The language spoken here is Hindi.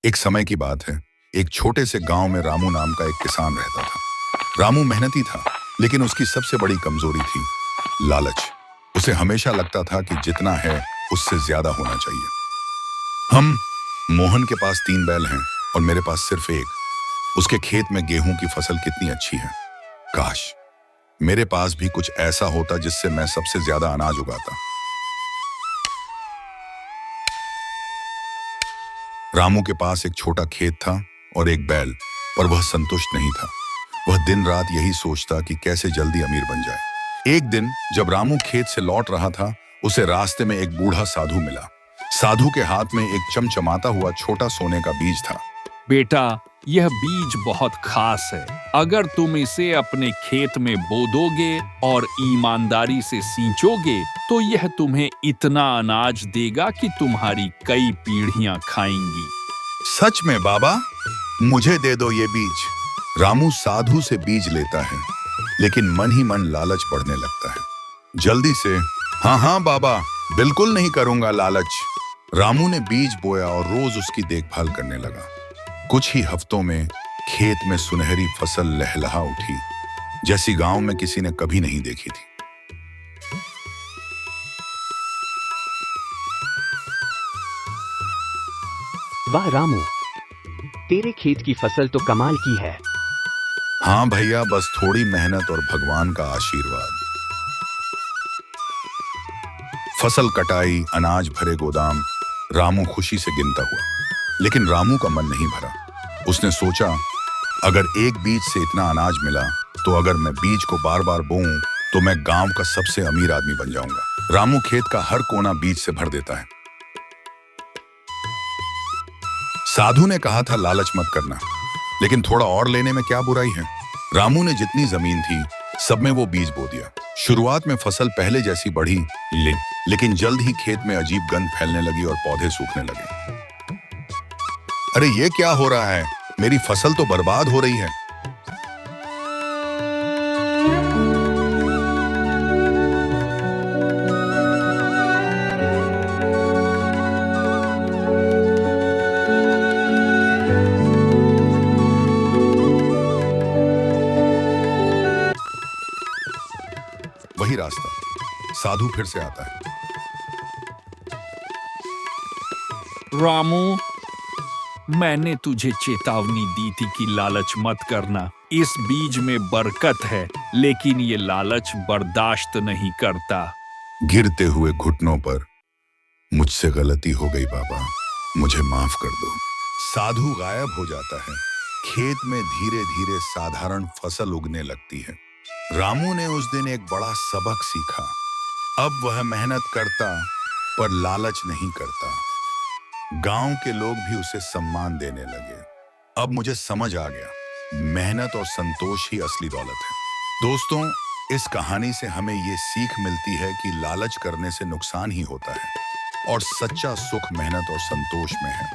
एक समय की बात है। एक छोटे से गांव में रामू नाम का एक किसान रहता था। रामू मेहनती था, लेकिन उसकी सबसे बड़ी कमजोरी थी लालच। उसे हमेशा लगता था कि जितना है उससे ज्यादा होना चाहिए। हम मोहन के पास 3 बैल हैं और मेरे पास सिर्फ एक। उसके खेत में गेहूं की फसल कितनी अच्छी है। काश मेरे पास भी कुछ ऐसा होता जिससे मैं सबसे ज्यादा अनाज उगाता। रामू के पास एक छोटा खेत था और एक बैल, पर वह संतुष्ट नहीं था। वह दिन रात यही सोचता कि कैसे जल्दी अमीर बन जाए। एक दिन जब रामू खेत से लौट रहा था, उसे रास्ते में एक बूढ़ा साधु मिला। साधु के हाथ में एक चमचमाता हुआ छोटा सोने का बीज था। बेटा, यह बीज बहुत खास है। अगर तुम इसे अपने खेत में बो दोगे और ईमानदारी से सींचोगे, तो यह तुम्हें इतना अनाज देगा कि तुम्हारी कई पीढ़ियां खाएंगी। सच में बाबा, मुझे दे दो ये बीज। रामू साधु से बीज लेता है, लेकिन मन ही मन लालच बढ़ने लगता है। जल्दी से, हाँ हाँ बाबा, बिल्कुल नहीं करूंगा लालच। रामू ने बीज बोया और रोज उसकी देखभाल करने लगा। कुछ ही हफ्तों में खेत में सुनहरी फसल लहलहा उठी, जैसी गांव में किसी ने कभी नहीं देखी थी। वाह रामू, तेरे खेत की फसल तो कमाल की है। हाँ भैया, बस थोड़ी मेहनत और भगवान का आशीर्वाद। फसल कटाई, अनाज भरे गोदाम। रामू खुशी से गिनता हुआ, लेकिन रामू का मन नहीं भरा। उसने सोचा, अगर एक बीज से इतना अनाज मिला, तो अगर मैं बीज को बार बार बोऊं, तो मैं गांव का सबसे अमीर आदमी बन जाऊंगा। रामू खेत का हर कोना बीज से भर देता है। साधु ने कहा था लालच मत करना, लेकिन थोड़ा और लेने में क्या बुराई है। रामू ने जितनी जमीन थी, सब में वो बीज बो दिया। शुरुआत में फसल पहले जैसी बढ़ी, लेकिन जल्द ही खेत में अजीब गंध फैलने लगी और पौधे सूखने लगे। अरे ये क्या हो रहा है? मेरी फसल तो बर्बाद हो रही है। वही रास्ता, साधु फिर से आता है। रामू, मैंने तुझे चेतावनी दी थी कि लालच मत करना। इस बीज में बरकत है, लेकिन ये लालच बर्दाश्त नहीं करता। गिरते हुए घुटनों पर, मुझसे गलती हो गई बाबा, मुझे माफ कर दो। साधु गायब हो जाता है। खेत में धीरे धीरे साधारण फसल उगने लगती है। रामू ने उस दिन एक बड़ा सबक सीखा। अब वह मेहनत करता, पर लालच नहीं करता। गांव के लोग भी उसे सम्मान देने लगे। अब मुझे समझ आ गया, मेहनत और संतोष ही असली दौलत है। दोस्तों, इस कहानी से हमें ये सीख मिलती है कि लालच करने से नुकसान ही होता है और सच्चा सुख मेहनत और संतोष में है।